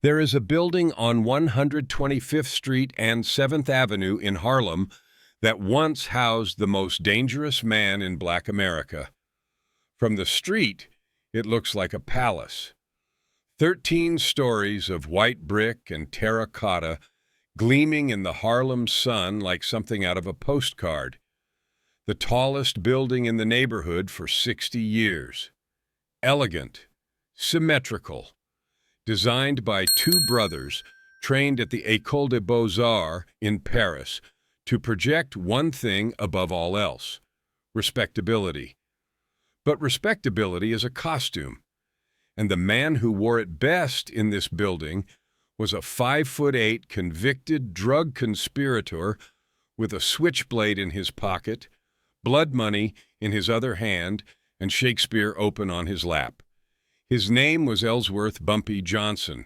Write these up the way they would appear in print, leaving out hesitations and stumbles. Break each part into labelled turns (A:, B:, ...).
A: There is a building on 125th Street and 7th Avenue in Harlem that once housed the most dangerous man in Black America. From the street, it looks like a palace. 13 stories of white brick and terracotta gleaming in the Harlem sun like something out of a postcard. The tallest building in the neighborhood for 60 years. Elegant, symmetrical, designed by two brothers trained at the École des Beaux-Arts in Paris to project one thing above all else: respectability. But respectability is a costume, and the man who wore it best in this building was a 5'8" convicted drug conspirator with a switchblade in his pocket, blood money in his other hand, and Shakespeare open on his lap. His name was Ellsworth Bumpy Johnson,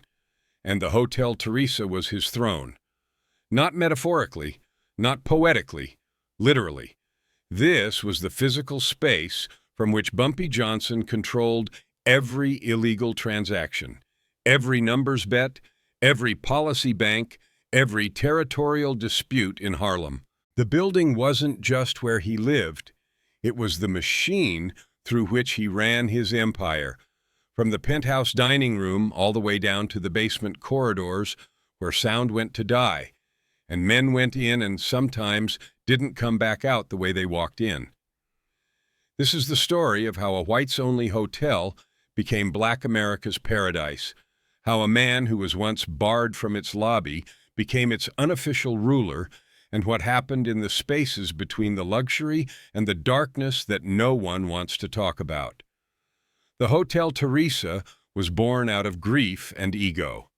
A: and the Hotel Theresa was his throne. Not metaphorically, not poetically, literally. This was the physical space from which Bumpy Johnson controlled every illegal transaction, every numbers bet, every policy bank, every territorial dispute in Harlem. The building wasn't just where he lived. It was the machine through which he ran his empire, from the penthouse dining room all the way down to the basement corridors where sound went to die, and men went in and sometimes didn't come back out the way they walked in. This is the story of how a whites-only hotel became Black America's paradise, how a man who was once barred from its lobby became its unofficial ruler, and what happened in the spaces between the luxury and the darkness that no one wants to talk about. The Hotel Theresa was born out of grief and ego.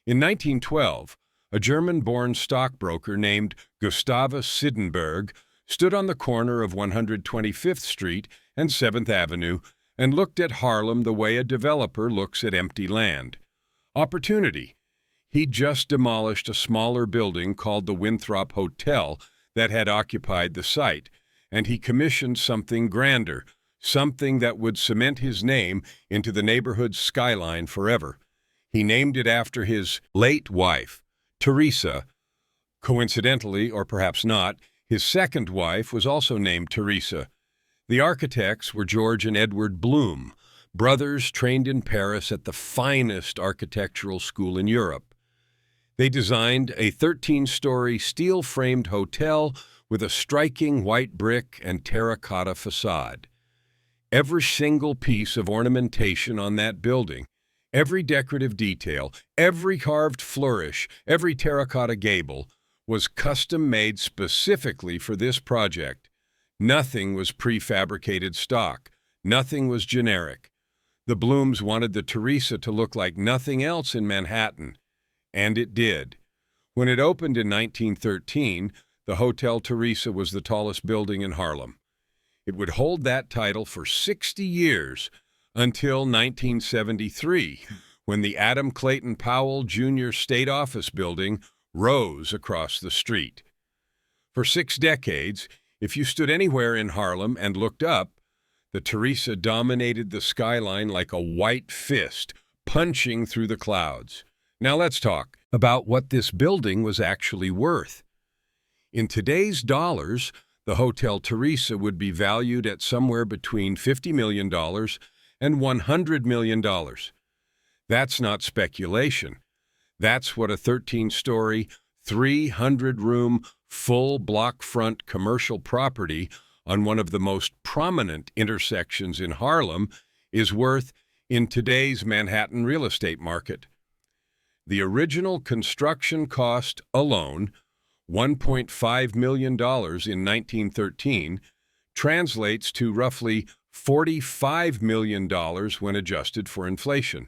A: In 1912, a German-born stockbroker named Gustavus Siedenberg stood on the corner of 125th Street and 7th Avenue and looked at Harlem the way a developer looks at empty land. Opportunity. He'd just demolished a smaller building called the Winthrop Hotel that had occupied the site, and he commissioned something grander, something that would cement his name into the neighborhood's skyline forever. He named it after his late wife, Teresa. Coincidentally, or perhaps not, his second wife was also named Teresa. The architects were George and Edward Bloom, brothers trained in Paris at the finest architectural school in Europe. They designed a 13-story steel-framed hotel with a striking white brick and terracotta facade. Every single piece of ornamentation on that building, every decorative detail, every carved flourish, every terracotta gable was custom-made specifically for this project. Nothing was prefabricated stock. Nothing was generic. The Blooms wanted the Teresa to look like nothing else in Manhattan, and it did. When it opened in 1913, the Hotel Theresa was the tallest building in Harlem. It would hold that title for 60 years until 1973, when the Adam Clayton Powell Jr. State Office Building rose across the street. For 6 decades, if you stood anywhere in Harlem and looked up, the Teresa dominated the skyline like a white fist punching through the clouds. Now let's talk about what this building was actually worth. In today's dollars, the Hotel Theresa would be valued at somewhere between $50 million and $100 million. That's not speculation. That's what a 13-story, 300-room, full block-front commercial property on one of the most prominent intersections in Harlem is worth in today's Manhattan real estate market. The original construction cost alone, $1.5 million in 1913, translates to roughly $45 million when adjusted for inflation.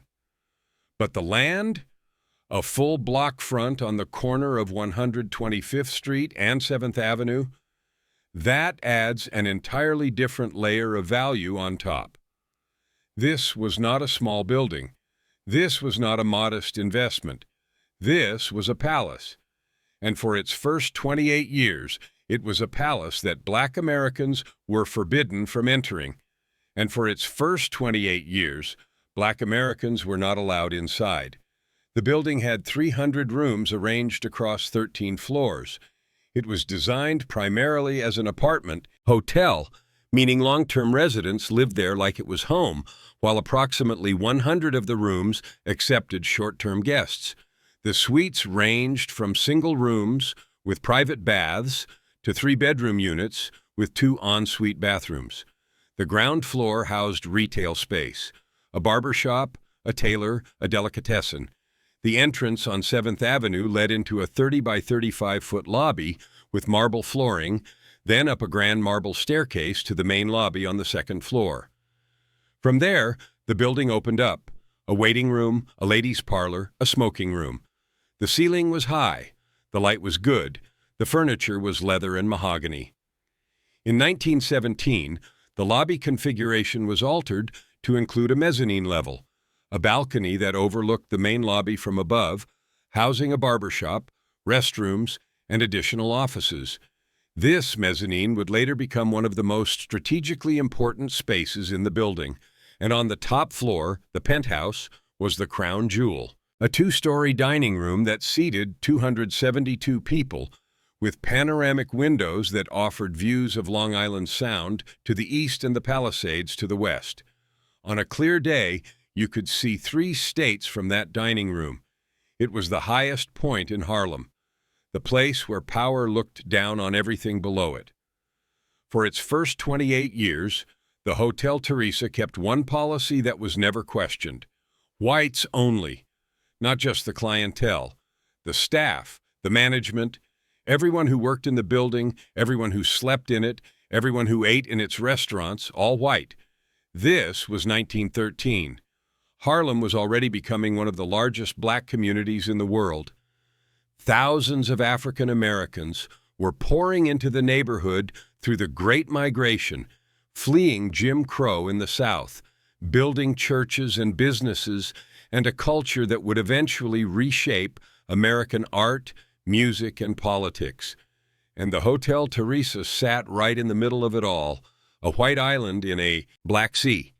A: But the land? A full block front on the corner of 125th Street and 7th Avenue? That adds an entirely different layer of value on top. This was not a small building. This was not a modest investment. This was a palace. And for its first 28 years, it was a palace that Black Americans were forbidden from entering. And for its first 28 years, Black Americans were not allowed inside. The building had 300 rooms arranged across 13 floors. It was designed primarily as an apartment hotel, meaning long-term residents lived there like it was home, while approximately 100 of the rooms accepted short-term guests. The suites ranged from single rooms with private baths to three-bedroom units with two ensuite bathrooms. The ground floor housed retail space, a barber shop, a tailor, a delicatessen. The entrance on 7th Avenue led into a 30 by 35-foot lobby with marble flooring, then up a grand marble staircase to the main lobby on the second floor. From there, the building opened up, a waiting room, a ladies' parlor, a smoking room. The ceiling was high, the light was good, the furniture was leather and mahogany. In 1917, the lobby configuration was altered to include a mezzanine level, a balcony that overlooked the main lobby from above, housing a barber shop, restrooms, and additional offices. This mezzanine would later become one of the most strategically important spaces in the building, and on the top floor, the penthouse, was the crown jewel, a two-story dining room that seated 272 people, with panoramic windows that offered views of Long Island Sound to the east and the Palisades to the west. On a clear day, you could see 3 states from that dining room. It was the highest point in Harlem, the place where power looked down on everything below it. For its first 28 years, the Hotel Theresa kept one policy that was never questioned: whites only. Not just the clientele, the staff, the management, everyone who worked in the building, everyone who slept in it, everyone who ate in its restaurants, all white. This was 1913. Harlem was already becoming one of the largest black communities in the world. Thousands of African Americans were pouring into the neighborhood through the Great Migration, fleeing Jim Crow in the South, building churches and businesses and a culture that would eventually reshape American art, music, and politics. And the Hotel Theresa sat right in the middle of it all, a white island in a black sea.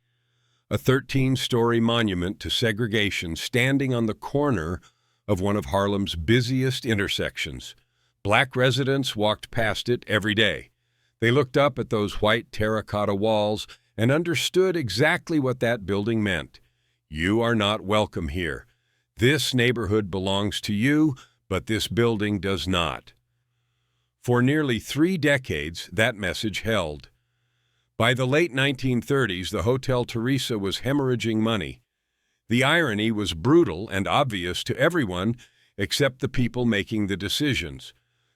A: A 13-story monument to segregation standing on the corner of one of Harlem's busiest intersections. Black residents walked past it every day. They looked up at those white terracotta walls and understood exactly what that building meant. You are not welcome here. This neighborhood belongs to you, but this building does not. For nearly 3 decades, that message held. By the late 1930s, the Hotel Theresa was hemorrhaging money. The irony was brutal and obvious to everyone except the people making the decisions.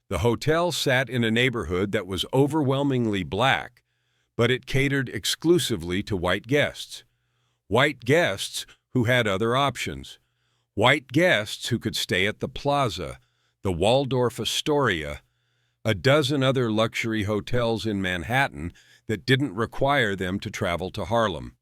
A: The hotel sat in a neighborhood that was overwhelmingly black, but it catered exclusively to white guests. White guests who had other options. White guests who could stay at the Plaza, the Waldorf Astoria, a dozen other luxury hotels in Manhattan that didn't require them to travel to Harlem.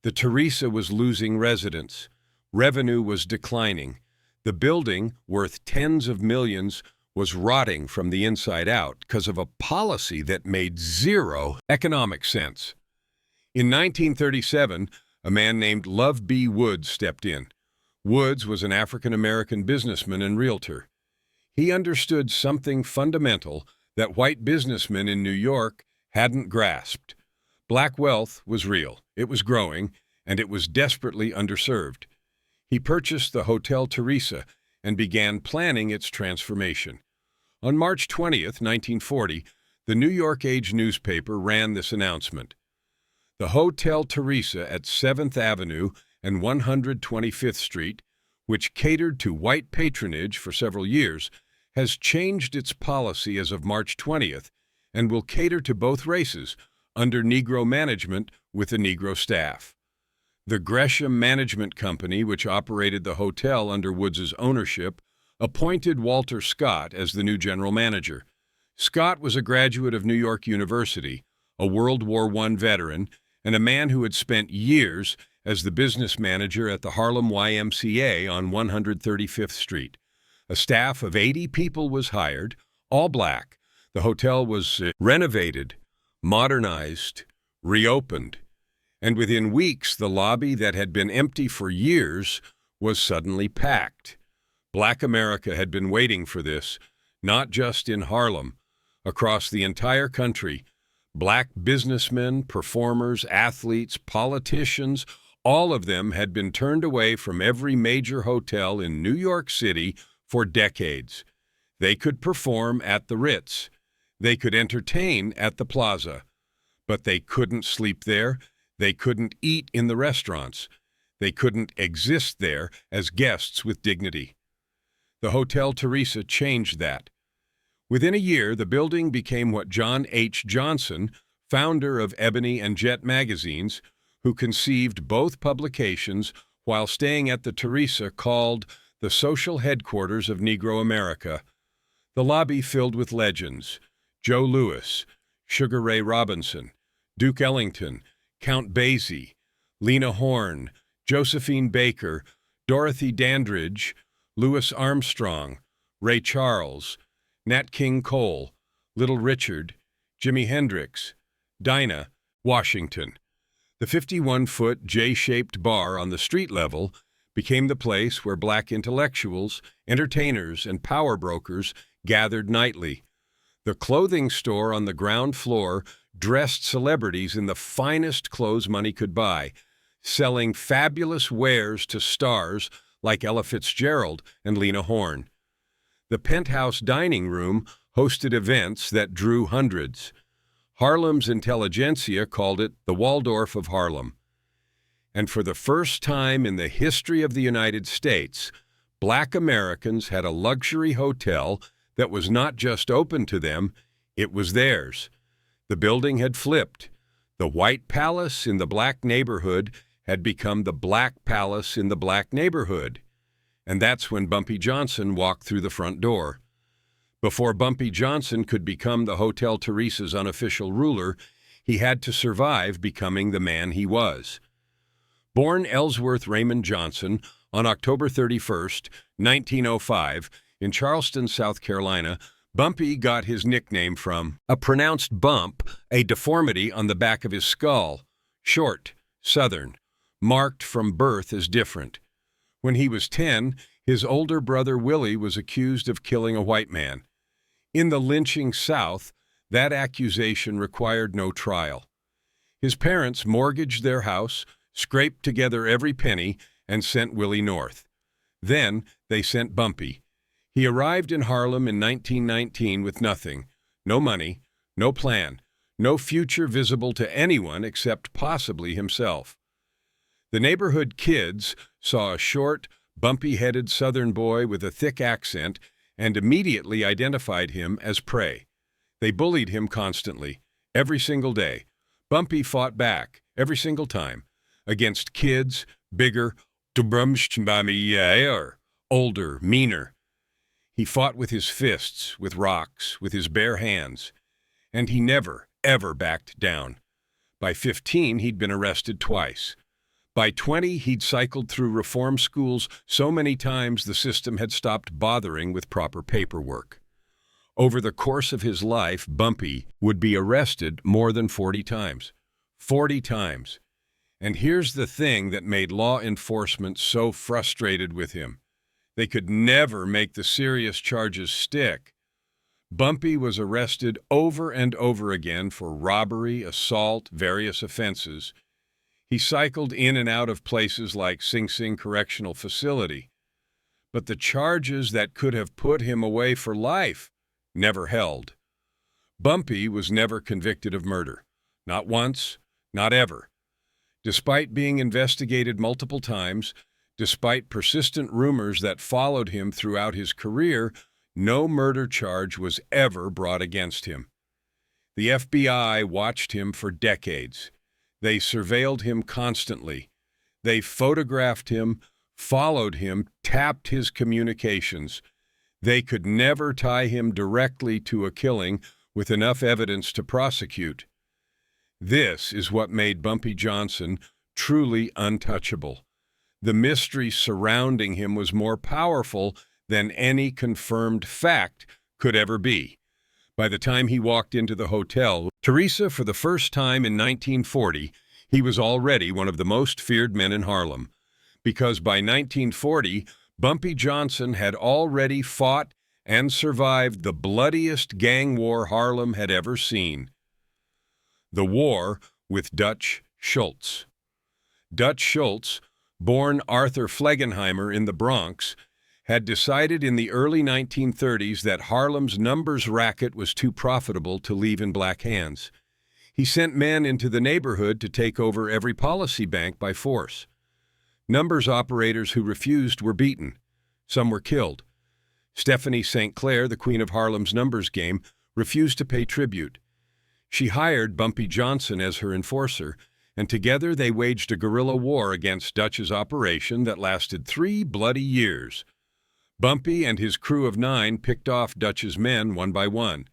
A: The Teresa was losing residents. Revenue was declining. The building, worth tens of millions, was rotting from the inside out because of a policy that made zero economic sense. In 1937, a man named Love B. Woods stepped in. Woods was an African-American businessman and realtor. He understood something fundamental that white businessmen in New York hadn't grasped. Black wealth was real, it was growing, and it was desperately underserved. He purchased the Hotel Theresa and began planning its transformation. On March 20th, 1940, the New York Age newspaper ran this announcement. The Hotel Theresa at 7th Avenue and 125th Street, which catered to white patronage for several years, has changed its policy as of March 20th and will cater to both races under Negro management with a Negro staff. The Gresham Management Company, which operated the hotel under Woods's ownership, appointed Walter Scott as the new general manager. Scott was a graduate of New York University, a World War I veteran, and a man who had spent years as the business manager at the Harlem YMCA on 135th Street. A staff of 80 people was hired, all black. The hotel was renovated, modernized, reopened, and within weeks the lobby that had been empty for years was suddenly packed. Black America had been waiting for this, not just in Harlem. Across the entire country, black businessmen, performers, athletes, politicians, all of them had been turned away from every major hotel in New York City for decades. They could perform at the Ritz. They could entertain at the Plaza. But they couldn't sleep there. They couldn't eat in the restaurants. They couldn't exist there as guests with dignity. The Hotel Theresa changed that. Within a year, the building became what John H. Johnson, founder of Ebony and Jet magazines, who conceived both publications while staying at the Teresa, called the social headquarters of Negro America. The lobby filled with legends: Joe Louis, Sugar Ray Robinson, Duke Ellington, Count Basie, Lena Horne, Josephine Baker, Dorothy Dandridge, Louis Armstrong, Ray Charles, Nat King Cole, Little Richard, Jimi Hendrix, Dinah, Washington. The 51-foot J-shaped bar on the street level became the place where black intellectuals, entertainers, and power brokers gathered nightly. The clothing store on the ground floor dressed celebrities in the finest clothes money could buy, selling fabulous wares to stars like Ella Fitzgerald and Lena Horne. The penthouse dining room hosted events that drew hundreds. Harlem's intelligentsia called it the Waldorf of Harlem. And for the first time in the history of the United States, black Americans had a luxury hotel that was not just open to them, it was theirs. The building had flipped. The White Palace in the black neighborhood had become the Black Palace in the black neighborhood. And that's when Bumpy Johnson walked through the front door. Before Bumpy Johnson could become the Hotel Theresa's unofficial ruler, he had to survive becoming the man he was. Born Ellsworth Raymond Johnson on October 31st, 1905, in Charleston, South Carolina, Bumpy got his nickname from a pronounced bump, a deformity on the back of his skull, short, Southern, marked from birth as different. When he was 10, his older brother Willie was accused of killing a white man. In the lynching South, that accusation required no trial. His parents mortgaged their house, scraped together every penny, and sent Willie north. Then they sent Bumpy. He arrived in Harlem in 1919 with nothing, no money, no plan, no future visible to anyone except possibly himself. The neighborhood kids saw a short, bumpy-headed Southern boy with a thick accent and immediately identified him as prey. They bullied him constantly, every single day. Bumpy fought back, every single time, against kids, bigger, or older, meaner. He fought with his fists, with rocks, with his bare hands. And he never, ever backed down. By 15, he'd been arrested twice. By 20, he'd cycled through reform schools so many times the system had stopped bothering with proper paperwork. Over the course of his life, Bumpy would be arrested more than 40 times. 40 times. And here's the thing that made law enforcement so frustrated with him. They could never make the serious charges stick. Bumpy was arrested over and over again for robbery, assault, various offenses. He cycled in and out of places like Sing Sing Correctional Facility. But the charges that could have put him away for life never held. Bumpy was never convicted of murder. Not once, not ever. Despite being investigated multiple times, despite persistent rumors that followed him throughout his career, no murder charge was ever brought against him. The FBI watched him for decades. They surveilled him constantly. They photographed him, followed him, tapped his communications. They could never tie him directly to a killing with enough evidence to prosecute. This is what made Bumpy Johnson truly untouchable. The mystery surrounding him was more powerful than any confirmed fact could ever be. By the time he walked into the Hotel Theresa for the first time in 1940, he was already one of the most feared men in Harlem. because by 1940, Bumpy Johnson had already fought and survived the bloodiest gang war Harlem had ever seen. The war with Dutch Schultz. Dutch Schultz, born Arthur Flegenheimer in the Bronx, had decided in the early 1930s that Harlem's numbers racket was too profitable to leave in black hands. He sent men into the neighborhood to take over every policy bank by force. Numbers operators who refused were beaten. Some were killed. Stephanie St. Clair, the queen of Harlem's numbers game, refused to pay tribute. She hired Bumpy Johnson as her enforcer, and together they waged a guerrilla war against Dutch's operation that lasted 3 bloody years. Bumpy and his crew of 9 picked off Dutch's men one by one.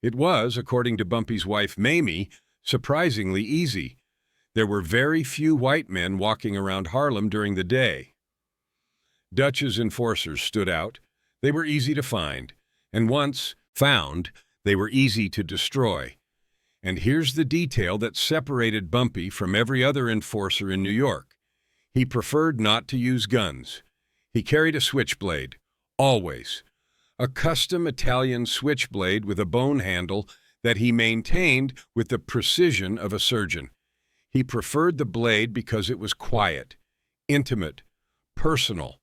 A: It was, according to Bumpy's wife Mamie, surprisingly easy. There were very few white men walking around Harlem during the day. Dutch's enforcers stood out. They were easy to find, and once found, they were easy to destroy. And here's the detail that separated Bumpy from every other enforcer in New York. He preferred not to use guns. He carried a switchblade, always. A custom Italian switchblade with a bone handle that he maintained with the precision of a surgeon. He preferred the blade because it was quiet, intimate, personal.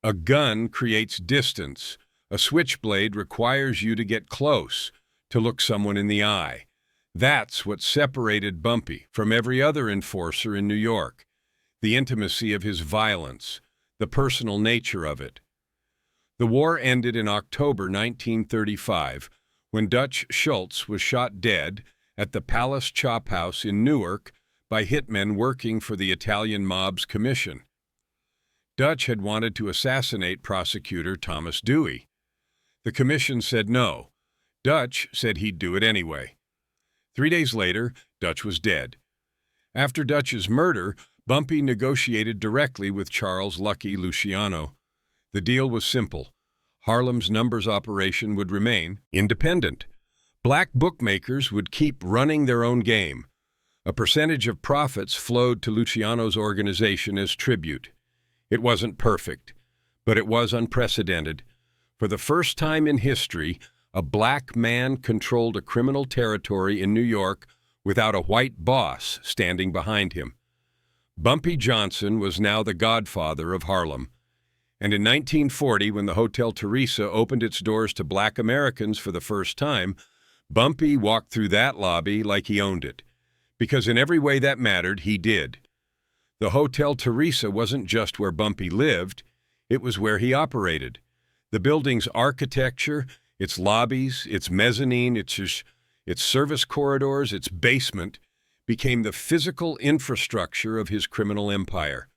A: A gun creates distance. A switchblade requires you to get close, to look someone in the eye. That's what separated Bumpy from every other enforcer in New York. The intimacy of his violence, the personal nature of it. The war ended in October 1935, when Dutch Schultz was shot dead at the Palace Chop House in Newark by hitmen working for the Italian mob's commission. Dutch had wanted to assassinate prosecutor Thomas Dewey. The commission said no. Dutch said he'd do it anyway. 3 days later, Dutch was dead. After Dutch's murder, Bumpy negotiated directly with Charles Lucky Luciano. The deal was simple. Harlem's numbers operation would remain independent. Black bookmakers would keep running their own game. A percentage of profits flowed to Luciano's organization as tribute. It wasn't perfect, but it was unprecedented. For the first time in history, a black man controlled a criminal territory in New York without a white boss standing behind him. Bumpy Johnson was now the godfather of Harlem. And in 1940, when the Hotel Theresa opened its doors to black Americans for the first time, Bumpy walked through that lobby like he owned it. Because in every way that mattered, he did. The Hotel Theresa wasn't just where Bumpy lived, it was where he operated. The building's architecture, its lobbies, its mezzanine, its service corridors, its basement, became the physical infrastructure of his criminal empire.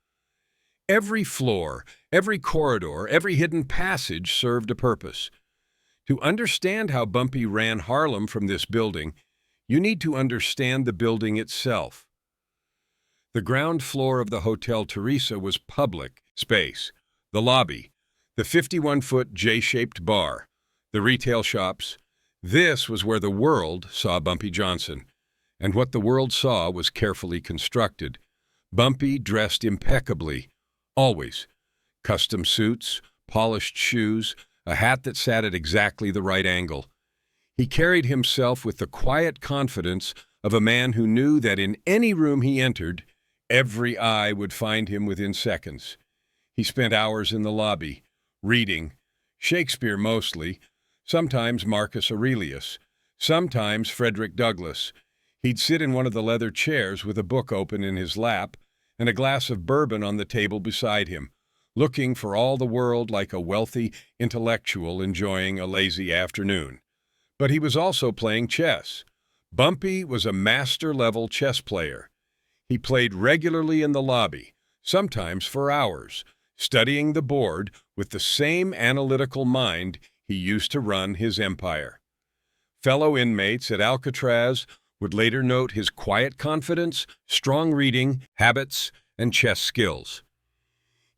A: Every floor, every corridor, every hidden passage served a purpose. To understand how Bumpy ran Harlem from this building, you need to understand the building itself. The ground floor of the Hotel Theresa was public space, the lobby, the 51-foot J-shaped bar, the retail shops. This was where the world saw Bumpy Johnson, and what the world saw was carefully constructed. Bumpy dressed impeccably, always. Custom suits, polished shoes, a hat that sat at exactly the right angle. He carried himself with the quiet confidence of a man who knew that in any room he entered, every eye would find him within seconds. He spent hours in the lobby, reading, Shakespeare mostly, sometimes Marcus Aurelius, sometimes Frederick Douglass. He'd sit in one of the leather chairs with a book open in his lap and a glass of bourbon on the table beside him, looking for all the world like a wealthy intellectual enjoying a lazy afternoon. But he was also playing chess. Bumpy was a master-level chess player. He played regularly in the lobby, sometimes for hours, studying the board with the same analytical mind he used to run his empire. Fellow inmates at Alcatraz would later note his quiet confidence, strong reading habits, and chess skills.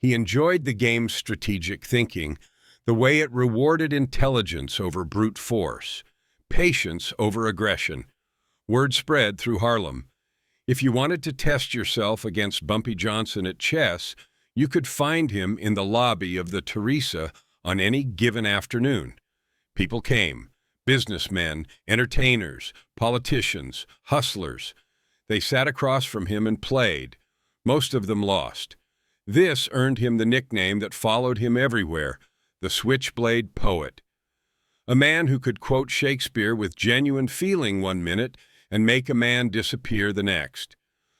A: He enjoyed the game's strategic thinking, the way it rewarded intelligence over brute force, patience over aggression. Word spread through Harlem. If you wanted to test yourself against Bumpy Johnson at chess, You could find him in the lobby of the Teresa on any given afternoon. People came, businessmen, entertainers, politicians, hustlers. They sat across from him and played. Most of them lost. This earned him the nickname that followed him everywhere, the Switchblade Poet. A man who could quote Shakespeare with genuine feeling one minute and make a man disappear the next.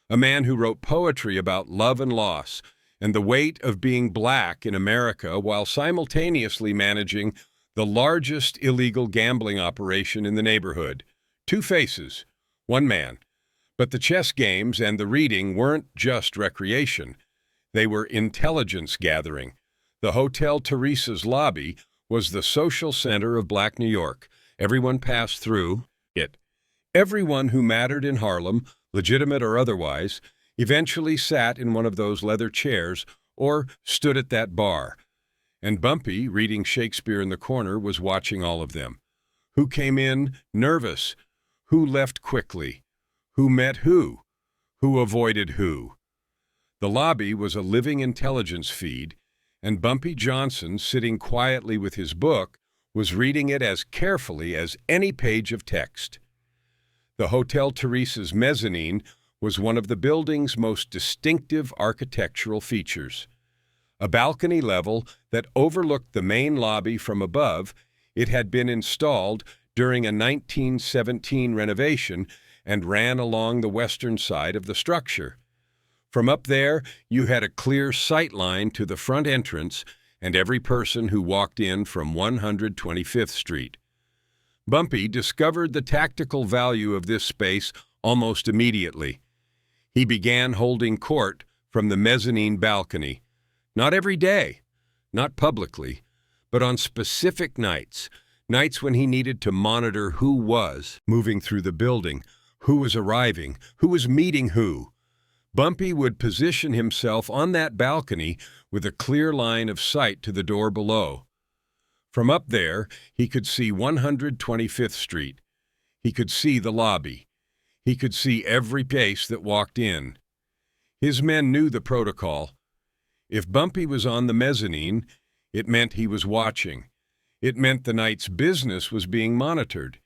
A: A man who wrote poetry about love and loss and the weight of being black in America while simultaneously managing the largest illegal gambling operation in the neighborhood. Two faces, one man. But the chess games and the reading weren't just recreation. They were intelligence gathering. The Hotel Theresa's lobby was the social center of Black New York. Everyone passed through it. Everyone who mattered in Harlem, legitimate or otherwise, eventually sat in one of those leather chairs or stood at that bar. And Bumpy, reading Shakespeare in the corner, was watching all of them. Who came in nervous? Who left quickly? Who met who? Who avoided who? The lobby was a living intelligence feed, and Bumpy Johnson, sitting quietly with his book, was reading it as carefully as any page of text. The Hotel Theresa's mezzanine was one of the building's most distinctive architectural features. A balcony level that overlooked the main lobby from above, it had been installed during a 1917 renovation and ran along the western side of the structure. From up there, you had a clear sight line to the front entrance and every person who walked in from 125th Street. Bumpy discovered the tactical value of this space almost immediately. He began holding court from the mezzanine balcony. Not every day, not publicly, but on specific nights when he needed to monitor who was moving through the building, who was arriving, who was meeting who. Bumpy would position himself on that balcony with a clear line of sight to the door below. From up there, he could see 125th Street. He could see the lobby. He could see every face that walked in. His men knew the protocol. If Bumpy was on the mezzanine, it meant he was watching. It meant the night's business was being monitored.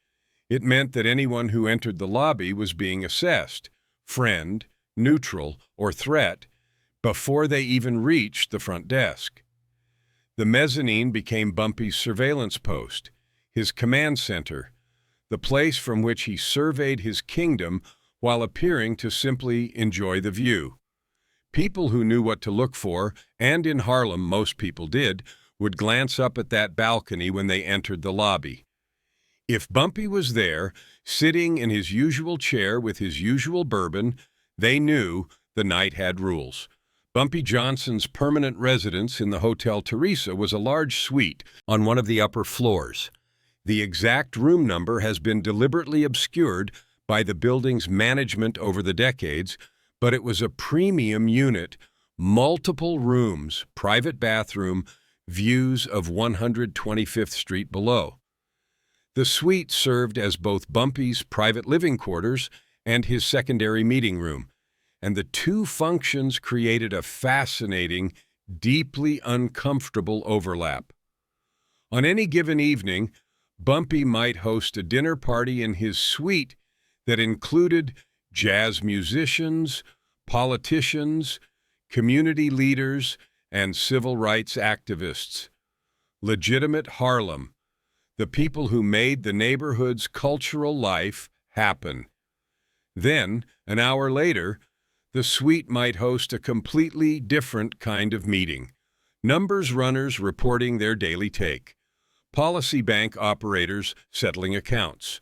A: It meant that anyone who entered the lobby was being assessed, friend, neutral, or threat, before they even reached the front desk. The mezzanine became Bumpy's surveillance post, his command center, the place from which he surveyed his kingdom while appearing to simply enjoy the view. People who knew what to look for, and in Harlem most people did, would glance up at that balcony when they entered the lobby. If Bumpy was there, sitting in his usual chair with his usual bourbon, they knew the night had rules. Bumpy Johnson's permanent residence in the Hotel Theresa was a large suite on one of the upper floors. The exact room number has been deliberately obscured by the building's management over the decades, but it was a premium unit, multiple rooms, private bathroom, views of 125th Street below. The suite served as both Bumpy's private living quarters and his secondary meeting room, and the two functions created a fascinating, deeply uncomfortable overlap. On any given evening, Bumpy might host a dinner party in his suite that included jazz musicians, politicians, community leaders, and civil rights activists. Legitimate Harlem, the people who made the neighborhood's cultural life happen. Then, an hour later, the suite might host a completely different kind of meeting. Numbers runners reporting their daily take. Policy bank operators settling accounts.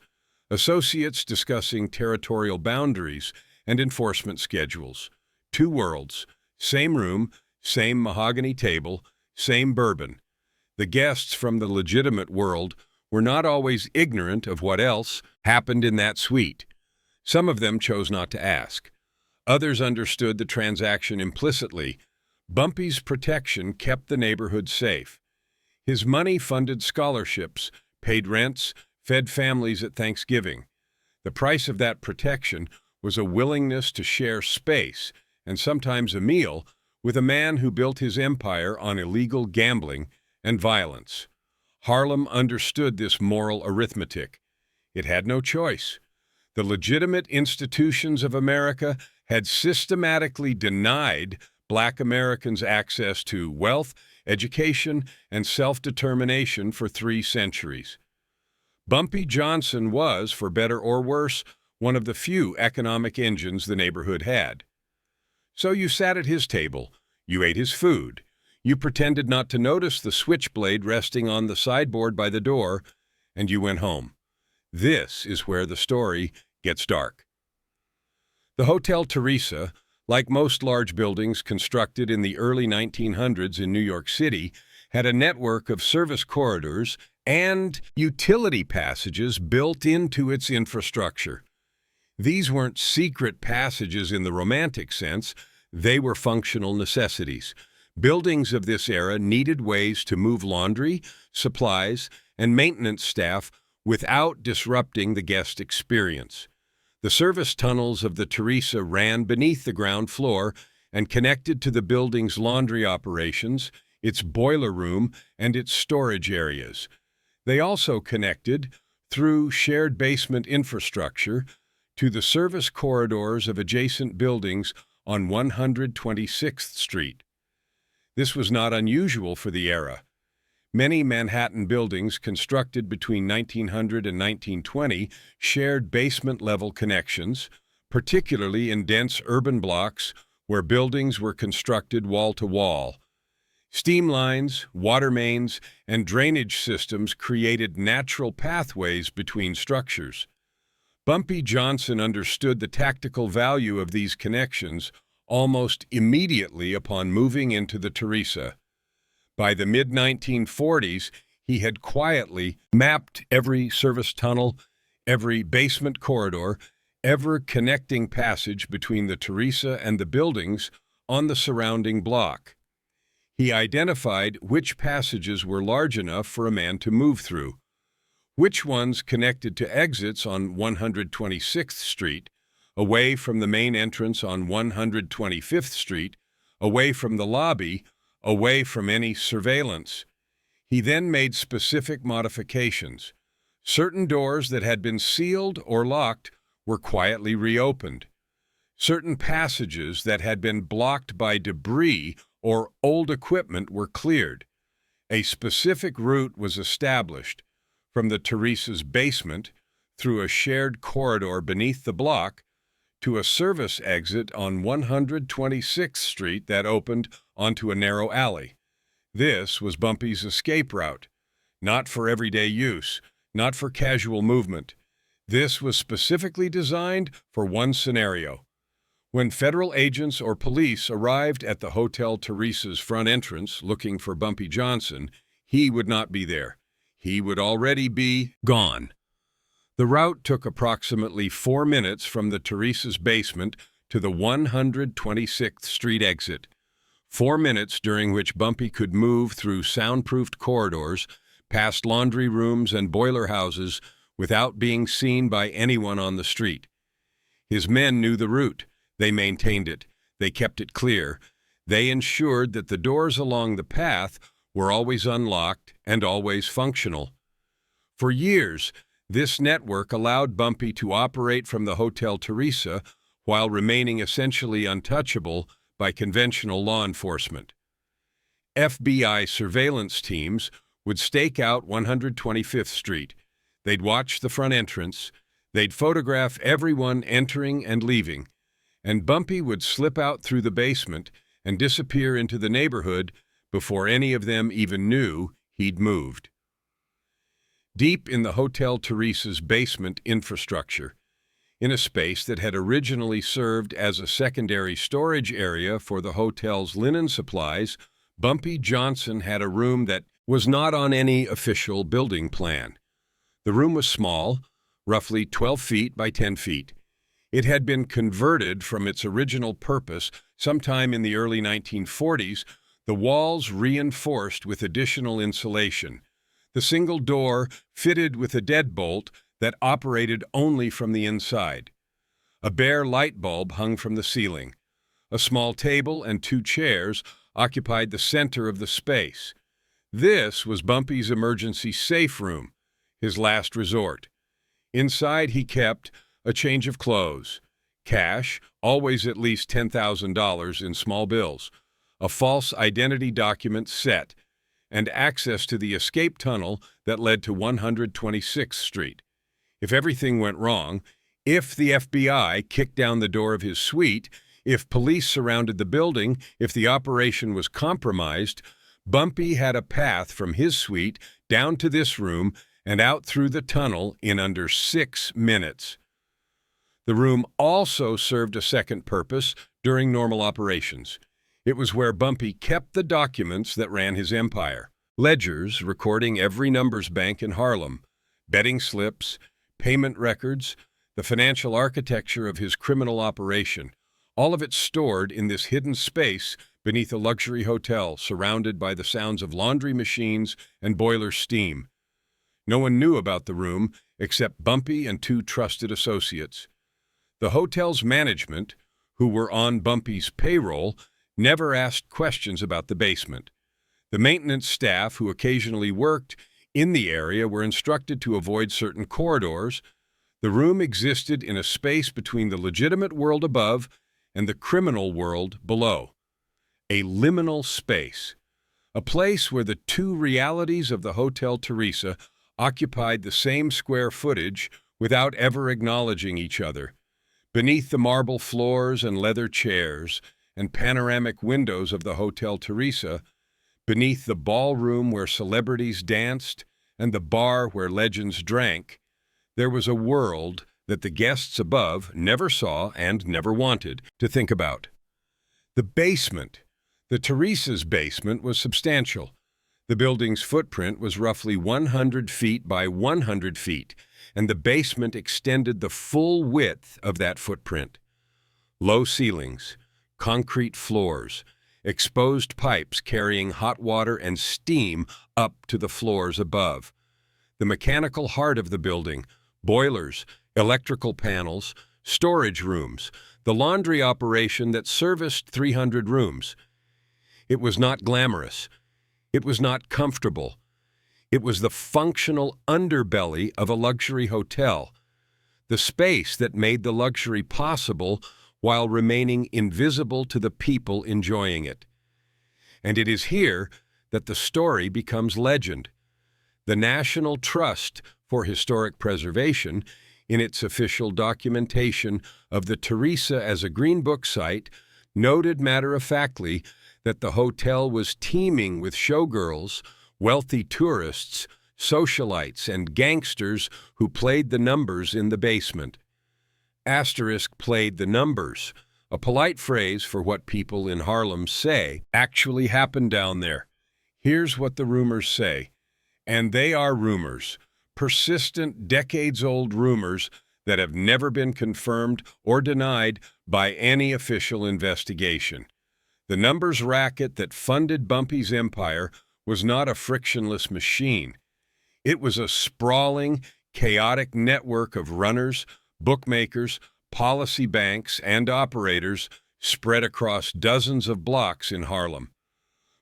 A: Associates discussing territorial boundaries and enforcement schedules. Two worlds, same room, same mahogany table, same bourbon. The guests from the legitimate world were not always ignorant of what else happened in that suite. Some of them chose not to ask. Others understood the transaction implicitly. Bumpy's protection kept the neighborhood safe. His money funded scholarships, paid rents, fed families at Thanksgiving. The price of that protection was a willingness to share space, and sometimes a meal, with a man who built his empire on illegal gambling and violence. Harlem understood this moral arithmetic. It had no choice. The legitimate institutions of America had systematically denied Black Americans access to wealth, education, and self-determination for 3 centuries. Bumpy Johnson was, for better or worse, one of the few economic engines the neighborhood had. So you sat at his table, you ate his food, you pretended not to notice the switchblade resting on the sideboard by the door, and you went home. This is where the story gets dark. The Hotel Theresa, like most large buildings constructed in the early 1900s in New York City, had a network of service corridors and utility passages built into its infrastructure. These weren't secret passages in the romantic sense, they were functional necessities. Buildings of this era needed ways to move laundry, supplies, and maintenance staff without disrupting the guest experience. The service tunnels of the Teresa ran beneath the ground floor and connected to the building's laundry operations, its boiler room, and its storage areas. They also connected, through shared basement infrastructure, to the service corridors of adjacent buildings on 126th Street. This was not unusual for the era. Many Manhattan buildings constructed between 1900 and 1920 shared basement-level connections, particularly in dense urban blocks where buildings were constructed wall-to-wall. Steam lines, water mains, and drainage systems created natural pathways between structures. Bumpy Johnson understood the tactical value of these connections almost immediately upon moving into the Teresa. By the mid-1940s, he had quietly mapped every service tunnel, every basement corridor, every connecting passage between the Teresa and the buildings on the surrounding block. He identified which passages were large enough for a man to move through, which ones connected to exits on 126th Street, away from the main entrance on 125th Street, away from the lobby, away from any surveillance. He then made specific modifications. Certain doors that had been sealed or locked were quietly reopened. Certain passages that had been blocked by debris or old equipment were cleared. A specific route was established from the Teresa's basement through a shared corridor beneath the block to a service exit on 126th Street that opened onto a narrow alley. This was Bumpy's escape route, not for everyday use, not for casual movement. This was specifically designed for one scenario. When federal agents or police arrived at the Hotel Theresa's front entrance looking for Bumpy Johnson, he would not be there. He would already be gone. The route took approximately 4 minutes from the Teresa's basement to the 126th Street exit. 4 minutes during which Bumpy could move through soundproofed corridors, past laundry rooms and boiler houses without being seen by anyone on the street. His men knew the route. They maintained it. They kept it clear. They ensured that the doors along the path were always unlocked and always functional. For years, this network allowed Bumpy to operate from the Hotel Theresa while remaining essentially untouchable by conventional law enforcement. FBI surveillance teams would stake out 125th Street. They'd watch the front entrance. They'd photograph everyone entering and leaving. And Bumpy would slip out through the basement and disappear into the neighborhood before any of them even knew he'd moved. Deep in the Hotel Theresa's basement infrastructure, in a space that had originally served as a secondary storage area for the hotel's linen supplies, Bumpy Johnson had a room that was not on any official building plan. The room was small, roughly 12 feet by 10 feet. It had been converted from its original purpose sometime in the early 1940s, the walls reinforced with additional insulation. The single door fitted with a deadbolt that operated only from the inside. A bare light bulb hung from the ceiling. A small table and 2 chairs occupied the center of the space. This was Bumpy's emergency safe room, his last resort. Inside he kept a change of clothes, cash, always at least $10,000 in small bills, a false identity document set, and access to the escape tunnel that led to 126th Street. If everything went wrong, if the FBI kicked down the door of his suite, if police surrounded the building, if the operation was compromised, Bumpy had a path from his suite down to this room and out through the tunnel in under 6 minutes. The room also served a second purpose during normal operations. It was where Bumpy kept the documents that ran his empire. Ledgers recording every numbers bank in Harlem, betting slips, payment records, the financial architecture of his criminal operation, all of it stored in this hidden space beneath a luxury hotel surrounded by the sounds of laundry machines and boiler steam. No one knew about the room except Bumpy and 2 trusted associates. The hotel's management, who were on Bumpy's payroll, never asked questions about the basement. The maintenance staff who occasionally worked in the area were instructed to avoid certain corridors. The room existed in a space between the legitimate world above and the criminal world below. A liminal space, a place where the 2 realities of the Hotel Theresa occupied the same square footage without ever acknowledging each other. Beneath the marble floors and leather chairs and panoramic windows of the Hotel Theresa, beneath the ballroom where celebrities danced and the bar where legends drank, there was a world that the guests above never saw and never wanted to think about. The basement. The Theresa's basement was substantial. The building's footprint was roughly 100 feet by 100 feet, and the basement extended the full width of that footprint. Low ceilings, concrete floors, exposed pipes carrying hot water and steam up to the floors above. The mechanical heart of the building, boilers, electrical panels, storage rooms, the laundry operation that serviced 300 rooms. It was not glamorous. It was not comfortable. It was the functional underbelly of a luxury hotel, the space that made the luxury possible while remaining invisible to the people enjoying it. And it is here that the story becomes legend. The National Trust for Historic Preservation, in its official documentation of the Teresa as a Green Book site, noted matter-of-factly that the hotel was teeming with showgirls, wealthy tourists, socialites, and gangsters who played the numbers in the basement. Asterisk played the numbers, a polite phrase for what people in Harlem say actually happened down there. Here's what the rumors say, and they are rumors, persistent, decades-old rumors that have never been confirmed or denied by any official investigation. The numbers racket that funded Bumpy's empire was not a frictionless machine. It was a sprawling, chaotic network of runners, bookmakers, policy banks, and operators spread across dozens of blocks in Harlem.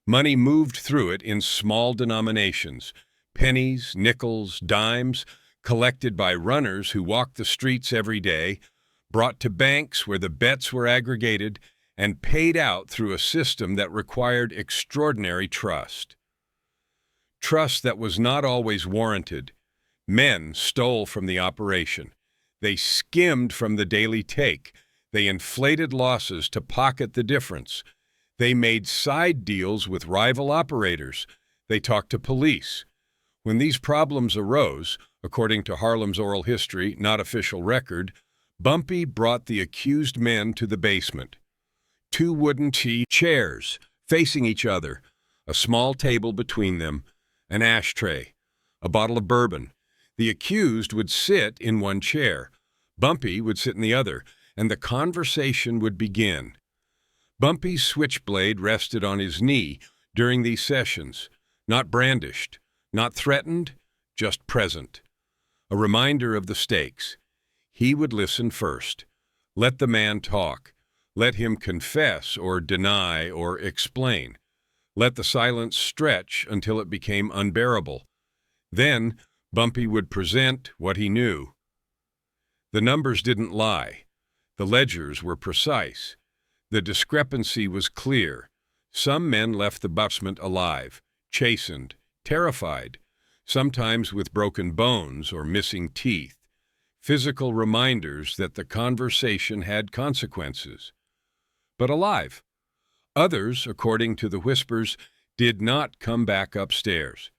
A: Money moved through it in small denominations, pennies, nickels, dimes, collected by runners who walked the streets every day, brought to banks where the bets were aggregated, and paid out through a system that required extraordinary trust. Trust that was not always warranted. Men stole from the operation. They skimmed from the daily take. They inflated losses to pocket the difference. They made side deals with rival operators. They talked to police. When these problems arose, according to Harlem's oral history, not official record, Bumpy brought the accused men to the basement. 2 wooden chairs facing each other, a small table between them, an ashtray, a bottle of bourbon. The accused would sit in one chair. Bumpy would sit in the other, and the conversation would begin. Bumpy's switchblade rested on his knee during these sessions, not brandished, not threatened, just present. A reminder of the stakes. He would listen first. Let the man talk. Let him confess or deny or explain. Let the silence stretch until it became unbearable. Then Bumpy would present what he knew. The numbers didn't lie. The ledgers were precise. The discrepancy was clear. Some men left the basement alive, chastened, terrified, sometimes with broken bones or missing teeth, physical reminders that the conversation had consequences. But alive. Others, according to the whispers, did not come back upstairs.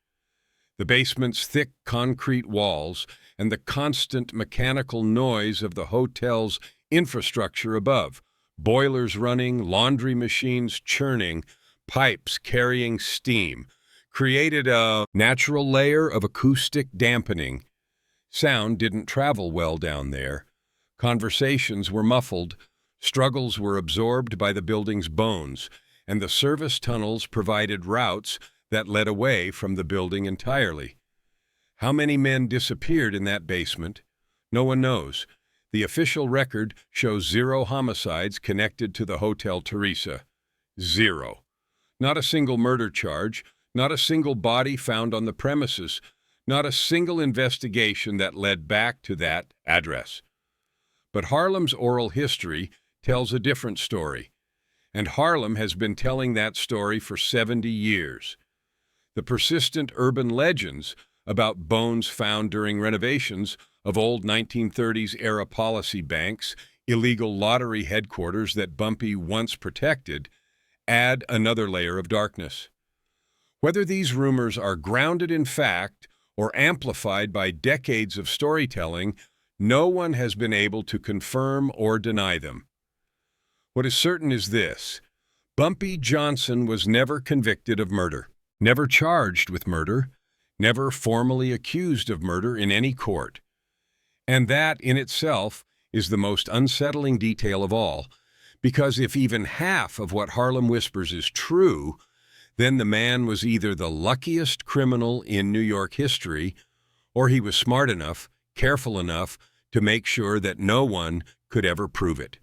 A: The basement's thick concrete walls and the constant mechanical noise of the hotel's infrastructure above, boilers running, laundry machines churning, pipes carrying steam, created a natural layer of acoustic dampening. Sound didn't travel well down there. Conversations were muffled, struggles were absorbed by the building's bones, and the service tunnels provided routes that led away from the building entirely. How many men disappeared in that basement? No one knows. The official record shows 0 homicides connected to the Hotel Theresa. 0. Not a single murder charge, not a single body found on the premises, not a single investigation that led back to that address. But Harlem's oral history tells a different story, and Harlem has been telling that story for 70 years. The persistent urban legends about bones found during renovations of old 1930s-era policy banks, illegal lottery headquarters that Bumpy once protected, add another layer of darkness. Whether these rumors are grounded in fact or amplified by decades of storytelling, no one has been able to confirm or deny them. What is certain is this: Bumpy Johnson was never convicted of murder, never charged with murder, never formally accused of murder in any court. And that, in itself, is the most unsettling detail of all, because if even half of what Harlem whispers is true, then the man was either the luckiest criminal in New York history, or he was smart enough, careful enough, to make sure that no one could ever prove it.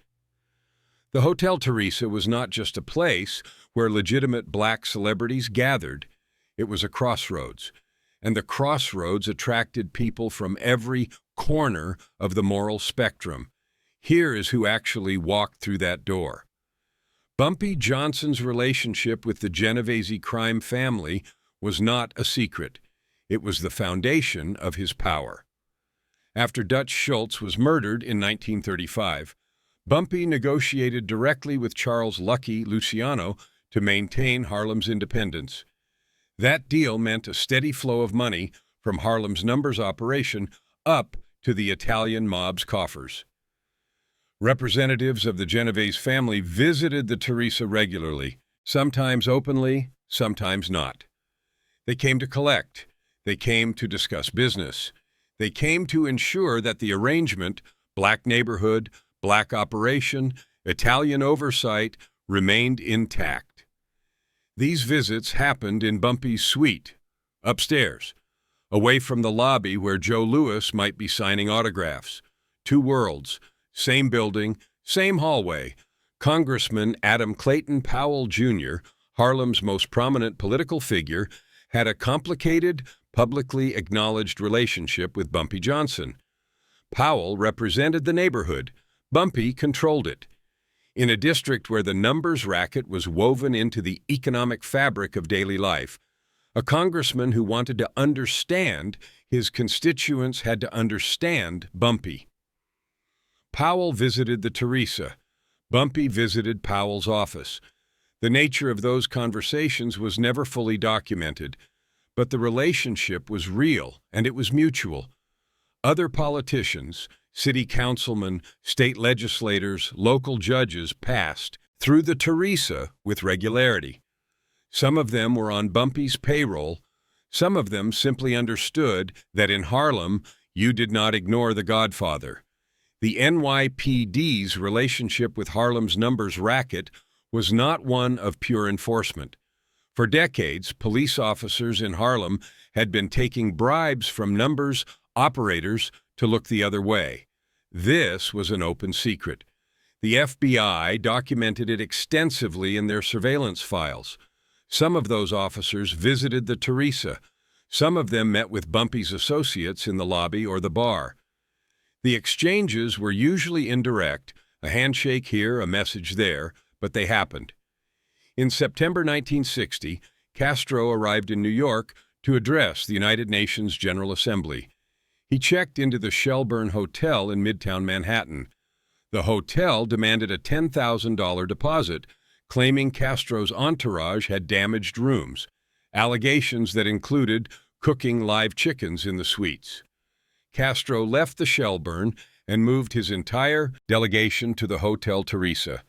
A: The Hotel Theresa was not just a place where legitimate black celebrities gathered. It was a crossroads, and the crossroads attracted people from every corner of the moral spectrum. Here is who actually walked through that door. Bumpy Johnson's relationship with the Genovese crime family was not a secret. It was the foundation of his power. After Dutch Schultz was murdered in 1935, Bumpy negotiated directly with Charles "Lucky" Luciano to maintain Harlem's independence. That deal meant a steady flow of money from Harlem's numbers operation up to the Italian mob's coffers. Representatives of the Genovese family visited the Teresa regularly, sometimes openly, sometimes not. They came to collect. They came to discuss business. They came to ensure that the arrangement, black neighborhood, black operation, Italian oversight, remained intact. These visits happened in Bumpy's suite, upstairs, away from the lobby where Joe Louis might be signing autographs. 2 worlds, same building, same hallway. Congressman Adam Clayton Powell, Jr., Harlem's most prominent political figure, had a complicated, publicly acknowledged relationship with Bumpy Johnson. Powell represented the neighborhood. Bumpy controlled it. In a district where the numbers racket was woven into the economic fabric of daily life, a congressman who wanted to understand his constituents had to understand Bumpy. Powell visited the Teresa. Bumpy visited Powell's office. The nature of those conversations was never fully documented, but the relationship was real and it was mutual. Other politicians, city councilmen, state legislators, local judges passed through the Teresa with regularity. Some of them were on Bumpy's payroll. Some of them simply understood that in Harlem you did not ignore the Godfather. The NYPD's relationship with Harlem's numbers racket was not one of pure enforcement. For decades, police officers in Harlem had been taking bribes from numbers operators to look the other way. This was an open secret. The FBI documented it extensively in their surveillance files. Some of those officers visited the Teresa. Some of them met with Bumpy's associates in the lobby or the bar. The exchanges were usually indirect, a handshake here, a message there, but they happened. In September 1960, Castro arrived in New York to address the United Nations General Assembly. He checked into the Shelburne Hotel in Midtown Manhattan. The hotel demanded a $10,000 deposit, claiming Castro's entourage had damaged rooms, allegations that included cooking live chickens in the suites. Castro left the Shelburne and moved his entire delegation to the Hotel Theresa.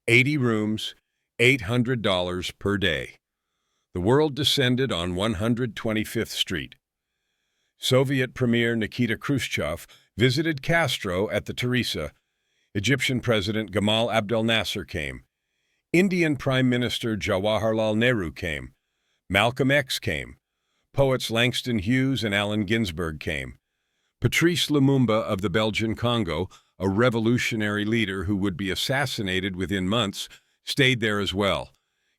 A: 80 rooms, $800 per day. The world descended on 125th Street. Soviet Premier Nikita Khrushchev visited Castro at the Teresa. Egyptian President Gamal Abdel Nasser came. Indian Prime Minister Jawaharlal Nehru came. Malcolm X came. Poets Langston Hughes and Allen Ginsberg came. Patrice Lumumba of the Belgian Congo, a revolutionary leader who would be assassinated within months, stayed there as well.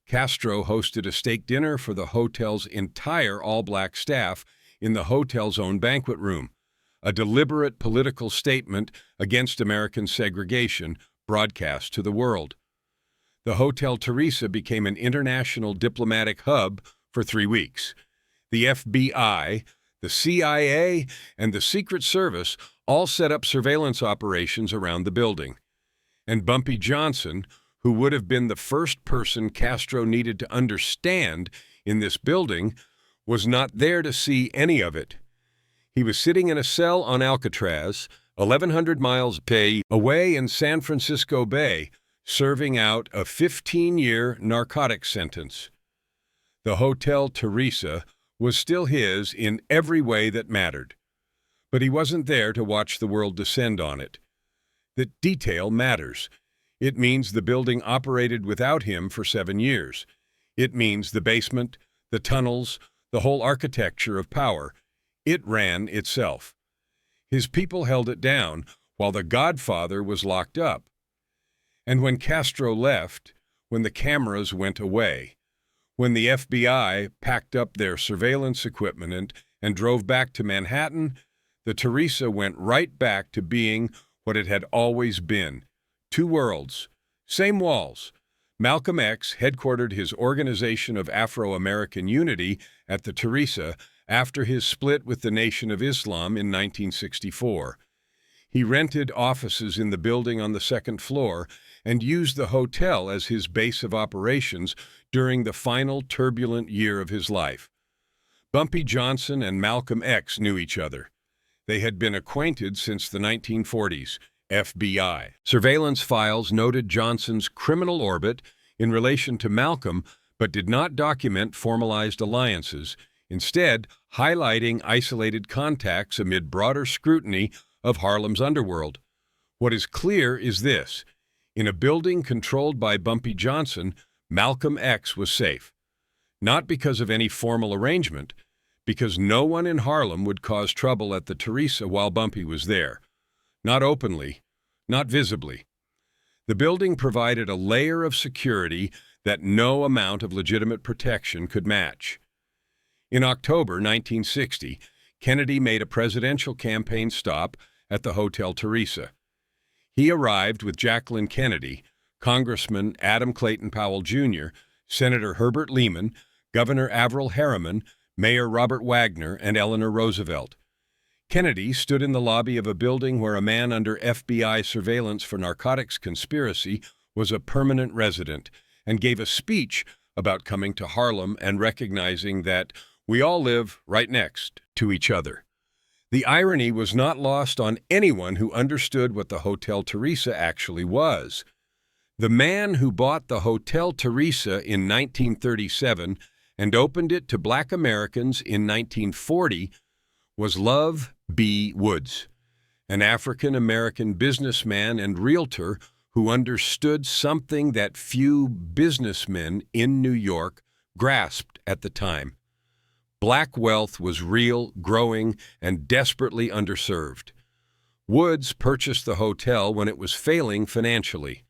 A: Castro hosted a steak dinner for the hotel's entire all-black staff in the hotel's own banquet room, a deliberate political statement against American segregation broadcast to the world. The Hotel Theresa became an international diplomatic hub for 3 weeks. The FBI, the CIA, and the Secret Service all set up surveillance operations around the building. And Bumpy Johnson, who would have been the first person Castro needed to understand in this building, was not there to see any of it. He was sitting in a cell on Alcatraz, 1,100 miles away in San Francisco Bay, serving out a 15-year narcotics sentence. The Hotel Theresa was still his in every way that mattered. But he wasn't there to watch the world descend on it. The detail matters. It means the building operated without him for 7 years. It means the basement, the tunnels, the whole architecture of power. It ran itself. His people held it down while the Godfather was locked up. And when Castro left, when the cameras went away, when the FBI packed up their surveillance equipment and drove back to Manhattan, the Teresa went right back to being what it had always been. 2 worlds, same walls. Malcolm X headquartered his Organization of Afro-American Unity at the Teresa after his split with the Nation of Islam in 1964. He rented offices in the building on the 2nd floor and used the hotel as his base of operations during the final turbulent year of his life. Bumpy Johnson and Malcolm X knew each other. They had been acquainted since the 1940s. FBI surveillance files noted Johnson's criminal orbit in relation to Malcolm, but did not document formalized alliances, instead highlighting isolated contacts amid broader scrutiny of Harlem's underworld. What is clear is this: in a building controlled by Bumpy Johnson, Malcolm X was safe. Not because of any formal arrangement, because no one in Harlem would cause trouble at the Teresa while Bumpy was there. Not openly, not visibly. The building provided a layer of security that no amount of legitimate protection could match. In October 1960, Kennedy made a presidential campaign stop at the Hotel Theresa. He arrived with Jacqueline Kennedy, Congressman Adam Clayton Powell Jr., Senator Herbert Lehman, Governor Averell Harriman, Mayor Robert Wagner, and Eleanor Roosevelt. Kennedy stood in the lobby of a building where a man under FBI surveillance for narcotics conspiracy was a permanent resident and gave a speech about coming to Harlem and recognizing that we all live right next to each other. The irony was not lost on anyone who understood what the Hotel Theresa actually was. The man who bought the Hotel Theresa in 1937 and opened it to Black Americans in 1940 was Love B. Woods, an African-American businessman and realtor who understood something that few businessmen in New York grasped at the time. Black wealth was real, growing, and desperately underserved. Woods purchased the hotel when it was failing financially.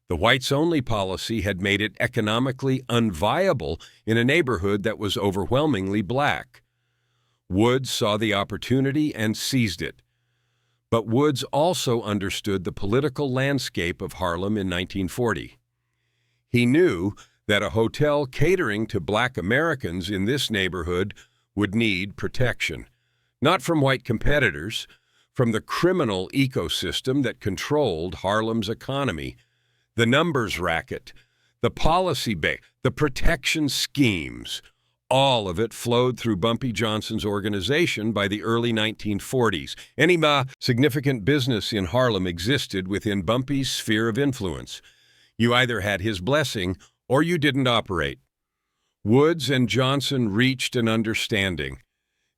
A: The whites-only policy had made it economically unviable in a neighborhood that was overwhelmingly black. Woods saw the opportunity and seized it. But Woods also understood the political landscape of Harlem in 1940. He knew that a hotel catering to black Americans in this neighborhood would need protection, not from white competitors, from the criminal ecosystem that controlled Harlem's economy, the numbers racket, the policy base, the protection schemes. All of it flowed through Bumpy Johnson's organization by the early 1940s. Any significant business in Harlem existed within Bumpy's sphere of influence. You either had his blessing or you didn't operate. Woods and Johnson reached an understanding.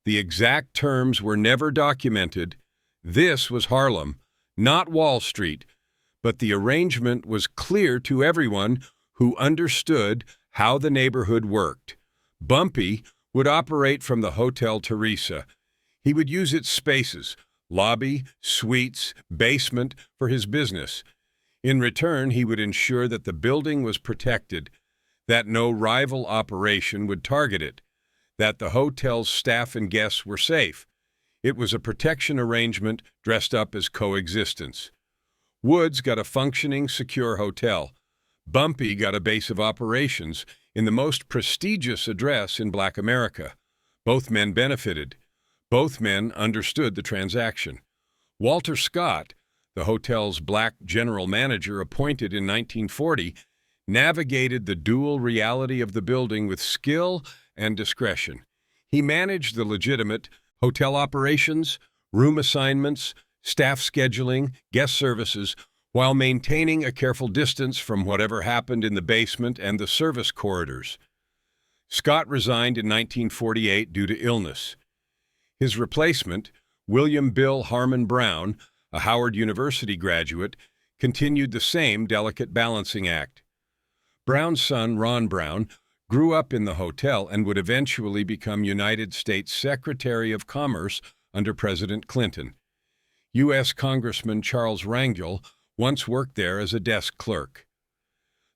A: The exact terms were never documented. This was Harlem, not Wall Street, but the arrangement was clear to everyone who understood how the neighborhood worked. Bumpy would operate from the Hotel Theresa. He would use its spaces, lobby, suites, basement, for his business. In return, he would ensure that the building was protected, that no rival operation would target it, that the hotel's staff and guests were safe. It was a protection arrangement dressed up as coexistence. Woods got a functioning, secure hotel. Bumpy got a base of operations in the most prestigious address in Black America. Both men benefited. Both men understood the transaction. Walter Scott, the hotel's black general manager appointed in 1940, navigated the dual reality of the building with skill and discretion. He managed the legitimate hotel operations, room assignments, staff scheduling, guest services, while maintaining a careful distance from whatever happened in the basement and the service corridors. Scott resigned in 1948 due to illness. His replacement, William Bill Harmon Brown, a Howard University graduate, continued the same delicate balancing act. Brown's son, Ron Brown, grew up in the hotel and would eventually become United States Secretary of Commerce under President Clinton. U.S. Congressman Charles Rangel once worked there as a desk clerk.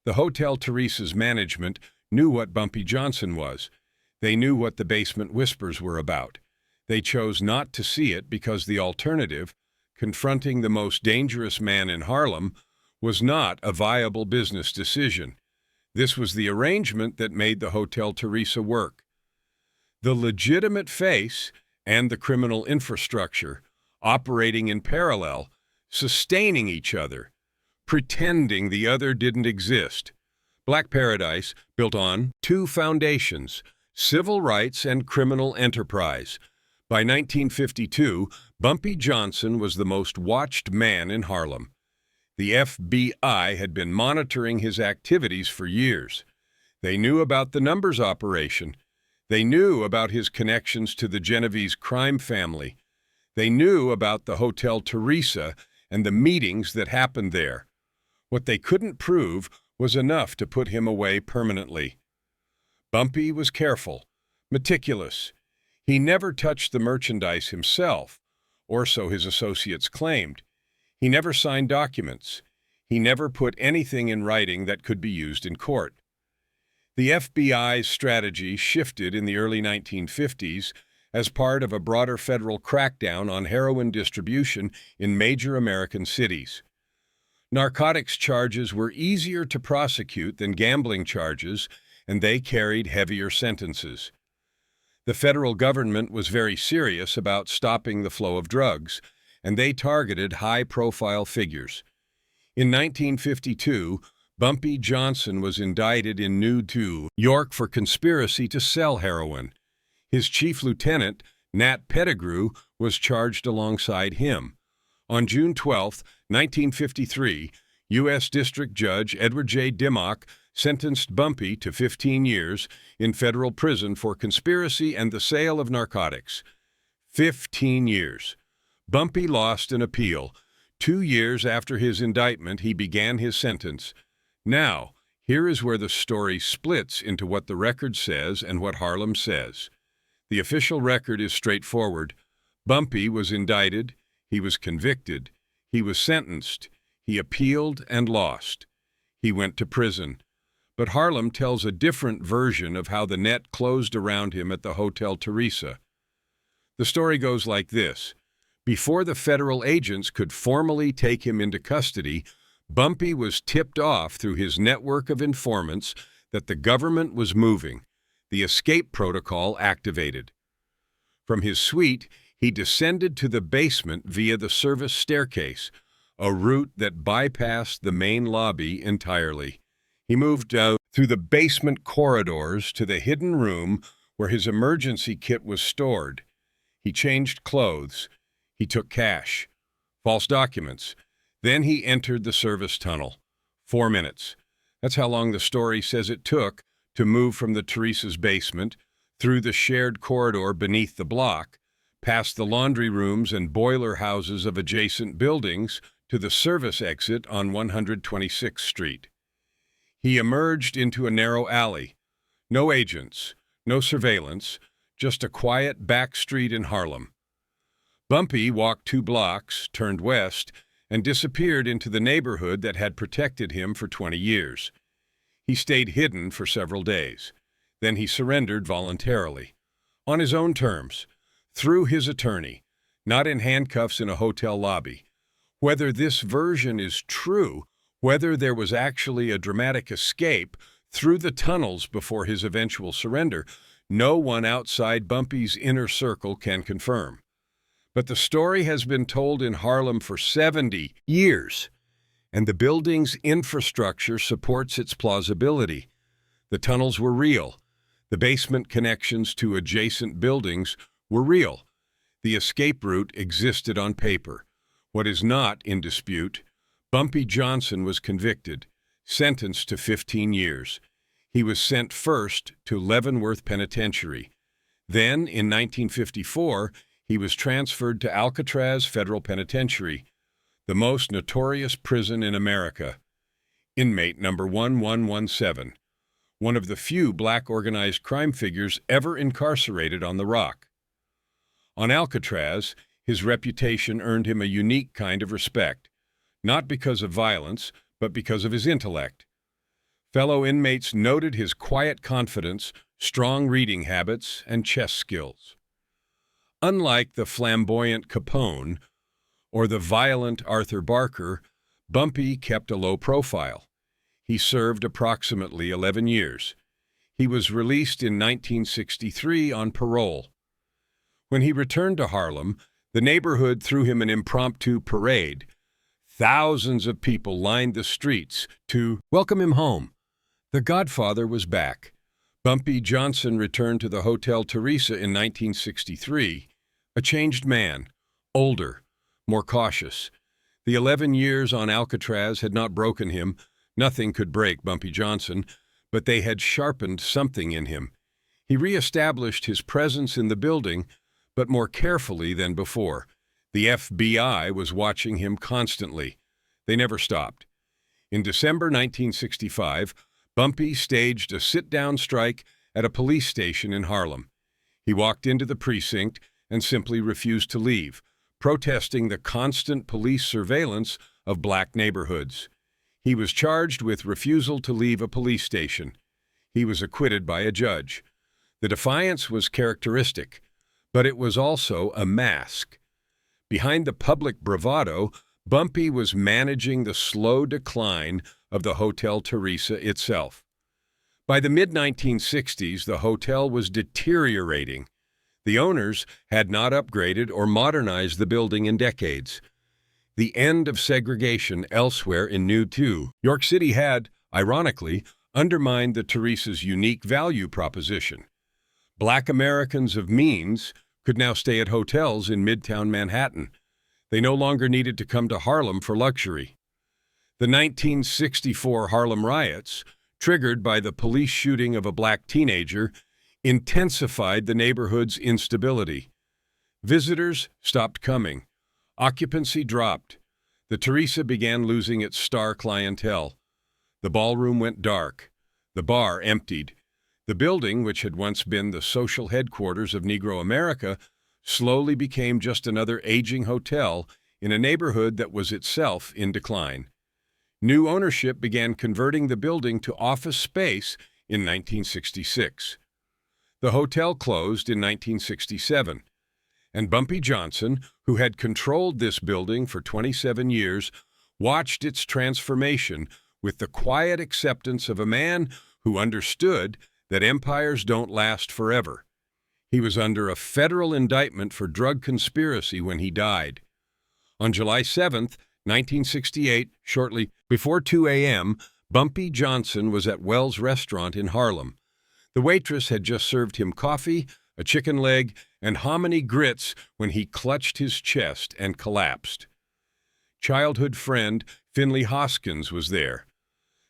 A: The Hotel Theresa's management knew what Bumpy Johnson was. They knew what the basement whispers were about. They chose not to see it because the alternative, confronting the most dangerous man in Harlem, was not a viable business decision. This was the arrangement that made the Hotel Theresa work. The legitimate face and the criminal infrastructure operating in parallel, sustaining each other, pretending the other didn't exist. Black Paradise built on two foundations, civil rights and criminal enterprise. By 1952, Bumpy Johnson was the most watched man in Harlem. The FBI had been monitoring his activities for years. They knew about the numbers operation. They knew about his connections to the Genovese crime family. They knew about the Hotel Theresa and the meetings that happened there. What they couldn't prove was enough to put him away permanently. Bumpy was careful, meticulous. He never touched the merchandise himself, or so his associates claimed. He never signed documents. He never put anything in writing that could be used in court. The FBI's strategy shifted in the early 1950s as part of a broader federal crackdown on heroin distribution in major American cities. Narcotics charges were easier to prosecute than gambling charges, and they carried heavier sentences. The federal government was very serious about stopping the flow of drugs, and they targeted high-profile figures. In 1952, Bumpy Johnson was indicted in New York for conspiracy to sell heroin. His chief lieutenant, Nat Pettigrew, was charged alongside him. On June 12, 1953, U.S. District Judge Edward J. Dimmock sentenced Bumpy to 15 years in federal prison for conspiracy and the sale of narcotics. 15 years. Bumpy lost an appeal. 2 years after his indictment, he began his sentence. Now, here is where the story splits into what the record says and what Harlem says. The official record is straightforward. Bumpy was indicted. He was convicted. He was sentenced. He appealed and lost. He went to prison. But Harlem tells a different version of how the net closed around him at the Hotel Theresa. The story goes like this. Before the federal agents could formally take him into custody, Bumpy was tipped off through his network of informants that the government was moving, the escape protocol activated. From his suite, he descended to the basement via the service staircase, a route that bypassed the main lobby entirely. He moved out through the basement corridors to the hidden room where his emergency kit was stored. He changed clothes. He took cash, false documents. Then he entered the service tunnel. 4 minutes. That's how long the story says it took to move from the Teresa's basement, through the shared corridor beneath the block, past the laundry rooms and boiler houses of adjacent buildings, to the service exit on 126th Street. He emerged into a narrow alley. No agents, no surveillance, just a quiet back street in Harlem. Bumpy walked 2 blocks, turned west, and disappeared into the neighborhood that had protected him for 20 years. He stayed hidden for several days. Then he surrendered voluntarily, on his own terms, through his attorney, not in handcuffs in a hotel lobby. Whether this version is true, whether there was actually a dramatic escape through the tunnels before his eventual surrender, no one outside Bumpy's inner circle can confirm. But the story has been told in Harlem for 70 years, and the building's infrastructure supports its plausibility. The tunnels were real. The basement connections to adjacent buildings were real. The escape route existed on paper. What is not in dispute, Bumpy Johnson was convicted, sentenced to 15 years. He was sent first to Leavenworth Penitentiary. Then, in 1954, he was transferred to Alcatraz Federal Penitentiary, the most notorious prison in America. Inmate number 1117, one of the few black organized crime figures ever incarcerated on the Rock. On Alcatraz, his reputation earned him a unique kind of respect, not because of violence, but because of his intellect. Fellow inmates noted his quiet confidence, strong reading habits, and chess skills. Unlike the flamboyant Capone or the violent Arthur Barker, Bumpy kept a low profile. He served approximately 11 years. He was released in 1963 on parole. When he returned to Harlem, the neighborhood threw him an impromptu parade. Thousands of people lined the streets to welcome him home. The Godfather was back. Bumpy Johnson returned to the Hotel Theresa in 1963, a changed man, older, more cautious. The 11 years on Alcatraz had not broken him. Nothing could break Bumpy Johnson, but they had sharpened something in him. He reestablished his presence in the building, but more carefully than before. The FBI was watching him constantly. They never stopped. In December 1965, Bumpy staged a sit-down strike at a police station in Harlem. He walked into the precinct and simply refused to leave, protesting the constant police surveillance of black neighborhoods. He was charged with refusal to leave a police station. He was acquitted by a judge. The defiance was characteristic, but it was also a mask. Behind the public bravado, Bumpy was managing the slow decline of the Hotel Theresa itself. By the mid-1960s, the hotel was deteriorating. The owners had not upgraded or modernized the building in decades. The end of segregation elsewhere in New York City had, ironically, undermined the Teresa's unique value proposition. Black Americans of means could now stay at hotels in Midtown Manhattan. They no longer needed to come to Harlem for luxury. The 1964 Harlem riots, triggered by the police shooting of a black teenager, intensified the neighborhood's instability. Visitors stopped coming. Occupancy dropped. The Teresa began losing its star clientele. The ballroom went dark. The bar emptied. The building, which had once been the social headquarters of Negro America, slowly became just another aging hotel in a neighborhood that was itself in decline. New ownership began converting the building to office space in 1966. The hotel closed in 1967, and Bumpy Johnson, who had controlled this building for 27 years, watched its transformation with the quiet acceptance of a man who understood that empires don't last forever. He was under a federal indictment for drug conspiracy when he died. On July 7, 1968, shortly before 2 a.m., Bumpy Johnson was at Wells Restaurant in Harlem. The waitress had just served him coffee, a chicken leg, and hominy grits when he clutched his chest and collapsed. Childhood friend Finley Hoskins was there.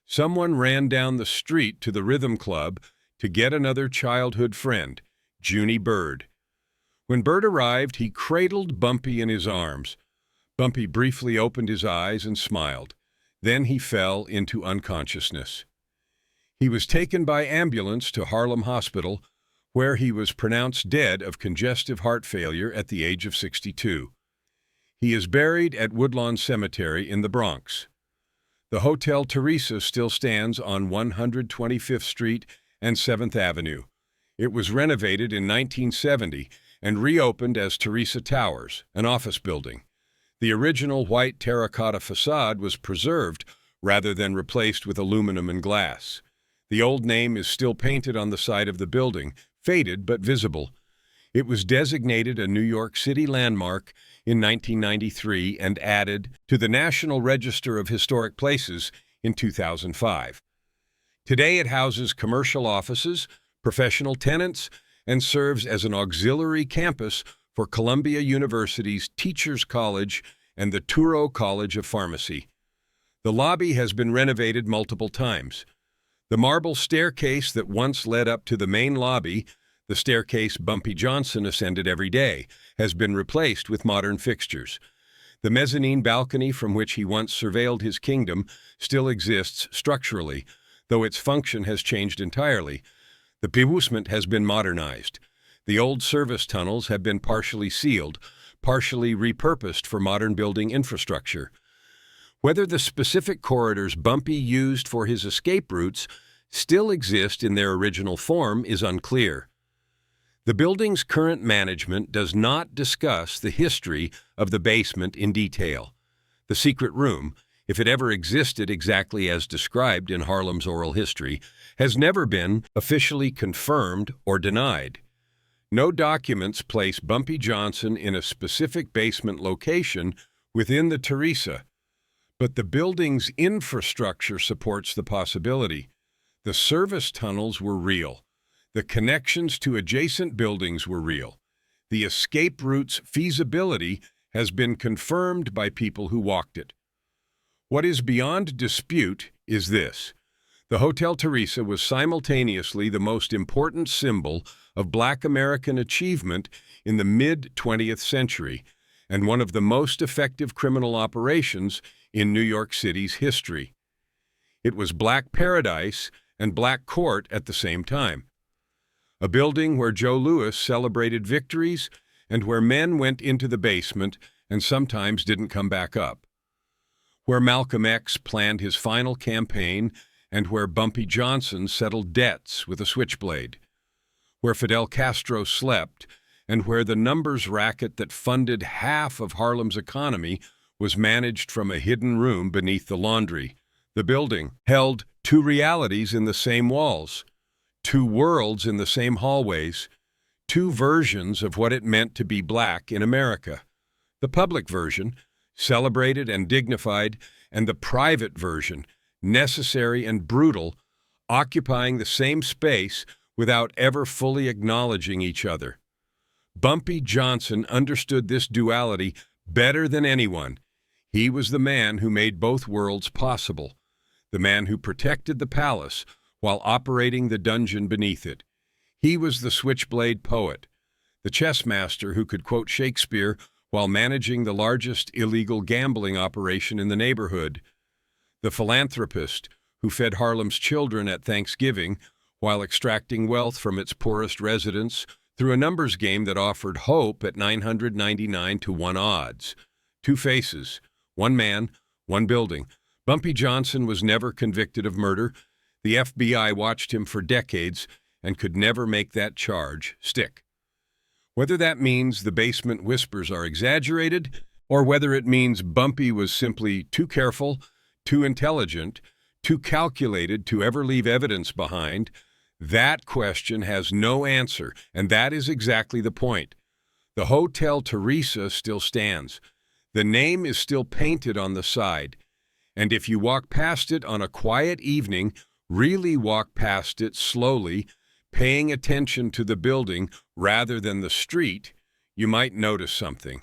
A: Someone ran down the street to the Rhythm Club to get another childhood friend, Junie Bird. When Bird arrived, he cradled Bumpy in his arms. Bumpy briefly opened his eyes and smiled. Then he fell into unconsciousness. He was taken by ambulance to Harlem Hospital, where he was pronounced dead of congestive heart failure at the age of 62. He is buried at Woodlawn Cemetery in the Bronx. The Hotel Theresa still stands on 125th Street and 7th Avenue. It was renovated in 1970 and reopened as Teresa Towers, an office building. The original white terracotta facade was preserved rather than replaced with aluminum and glass. The old name is still painted on the side of the building, faded but visible. It was designated a New York City landmark in 1993 and added to the National Register of Historic Places in 2005. Today it houses commercial offices, professional tenants, and serves as an auxiliary campus for Columbia University's Teachers College and the Touro College of Pharmacy. The lobby has been renovated multiple times. The marble staircase that once led up to the main lobby, the staircase Bumpy Johnson ascended every day, has been replaced with modern fixtures. The mezzanine balcony from which he once surveilled his kingdom still exists structurally, though its function has changed entirely. The pavement has been modernized. The old service tunnels have been partially sealed, partially repurposed for modern building infrastructure. Whether the specific corridors Bumpy used for his escape routes still exist in their original form is unclear. The building's current management does not discuss the history of the basement in detail. The secret room, if it ever existed exactly as described in Harlem's oral history, has never been officially confirmed or denied. No documents place Bumpy Johnson in a specific basement location within the Teresa, but the building's infrastructure supports the possibility. The service tunnels were real. The connections to adjacent buildings were real. The escape route's feasibility has been confirmed by people who walked it. What is beyond dispute is this: the Hotel Theresa was simultaneously the most important symbol of Black American achievement in the mid-20th century and one of the most effective criminal operations in New York City's history. It was Black Paradise and Black Court at the same time. A building where Joe Louis celebrated victories and where men went into the basement and sometimes didn't come back up. Where Malcolm X planned his final campaign and where Bumpy Johnson settled debts with a switchblade. Where Fidel Castro slept and where the numbers racket that funded half of Harlem's economy was managed from a hidden room beneath the laundry. The building held two realities in the same walls, two worlds in the same hallways, two versions of what it meant to be black in America. The public version, celebrated and dignified, and the private version, necessary and brutal, occupying the same space without ever fully acknowledging each other. Bumpy Johnson understood this duality better than anyone. He was the man who made both worlds possible, the man who protected the palace while operating the dungeon beneath it. He was the switchblade poet, the chess master who could quote Shakespeare while managing the largest illegal gambling operation in the neighborhood, the philanthropist who fed Harlem's children at Thanksgiving while extracting wealth from its poorest residents through a numbers game that offered hope at 999 to 1 odds. Two faces, one man, one building. Bumpy Johnson was never convicted of murder. The FBI watched him for decades and could never make that charge stick. Whether that means the basement whispers are exaggerated, or whether it means Bumpy was simply too careful, too intelligent, too calculated to ever leave evidence behind, that question has no answer, and that is exactly the point. The Hotel Theresa still stands. The name is still painted on the side. And if you walk past it on a quiet evening, really walk past it slowly, paying attention to the building rather than the street, you might notice something.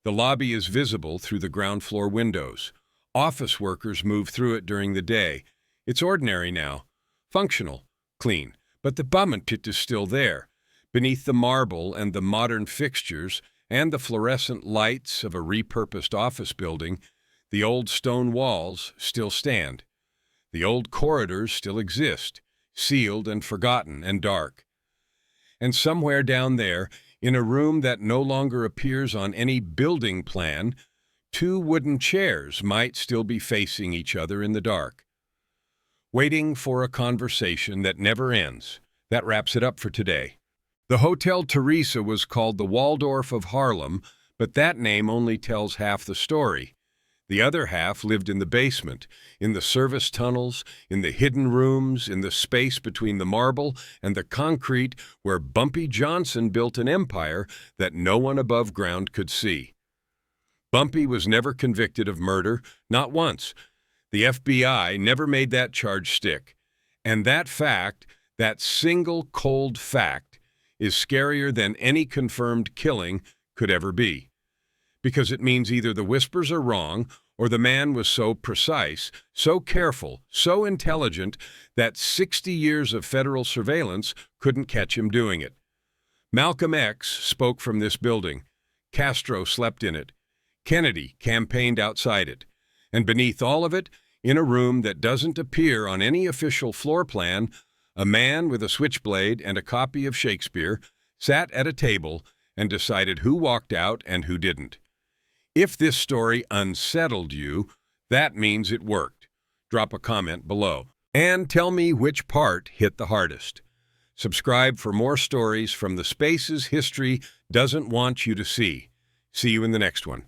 A: The lobby is visible through the ground floor windows. Office workers move through it during the day. It's ordinary now, functional, clean, but the bummit is still there. Beneath the marble and the modern fixtures and the fluorescent lights of a repurposed office building, the old stone walls still stand. The old corridors still exist, sealed and forgotten and dark. And somewhere down there, in a room that no longer appears on any building plan, two wooden chairs might still be facing each other in the dark, waiting for a conversation that never ends. That wraps it up for today. The Hotel Theresa was called the Waldorf of Harlem, but that name only tells half the story. The other half lived in the basement, in the service tunnels, in the hidden rooms, in the space between the marble and the concrete where Bumpy Johnson built an empire that no one above ground could see. Bumpy was never convicted of murder, not once. The FBI never made that charge stick. And that fact, that single cold fact, is scarier than any confirmed killing could ever be. Because it means either the whispers are wrong or the man was so precise, so careful, so intelligent that 60 years of federal surveillance couldn't catch him doing it. Malcolm X spoke from this building. Castro slept in it. Kennedy campaigned outside it. And beneath all of it, in a room that doesn't appear on any official floor plan, a man with a switchblade and a copy of Shakespeare sat at a table and decided who walked out and who didn't. If this story unsettled you, that means it worked. Drop a comment below. And tell me which part hit the hardest. Subscribe for more stories from the spaces history doesn't want you to see. See you in the next one.